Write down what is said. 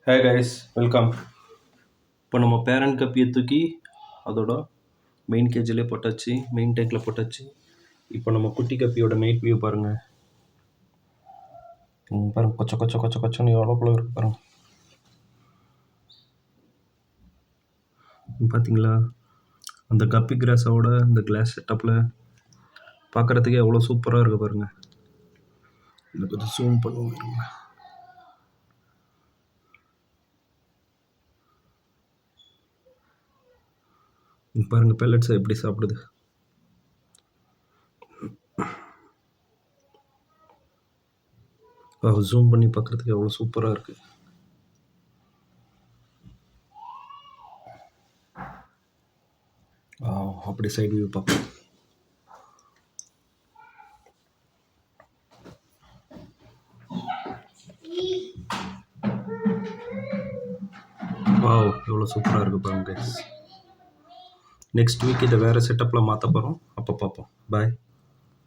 Hey guys welcome. இப்போ நம்ம parent கப்பியை தூக்கி அதோட மெயின் கேஜிலே போட்டாச்சு, மெயின் டேங்கில் போட்டாச்சு. இப்போ நம்ம குட்டி கப்பியோட நைட் வியூ பாருங்கள். பாருங்கள், கொச்ச கொச்ச கொச்ச கொச்சன்னு எவ்வளோக்குள்ள இருக்கு பாருங்கள். பார்த்தீங்களா, அந்த கப்பி கிராஸோட இந்த கிளாஸ் செட்டப்பில் பார்க்குறதுக்கே எவ்வளோ சூப்பராக இருக்குது பாருங்கள். இதை கொஞ்சம் ஜூம் பண்ணுவோம். பாருங்கள் பெல்லட்ஸை எப்படி சாப்பிடுது. ஜூம் பண்ணி பார்க்குறதுக்கு எவ்வளோ சூப்பராக இருக்குது. அப்படி சைடு வியூ பார்ப்போம். எவ்வளோ சூப்பராக இருக்குது பாருங்க கைஸ். நெக்ஸ்ட் வீக் இதை வேறு செட்டப்பில் மாற்ற போகிறோம். அப்போ பார்ப்போம். பாய்.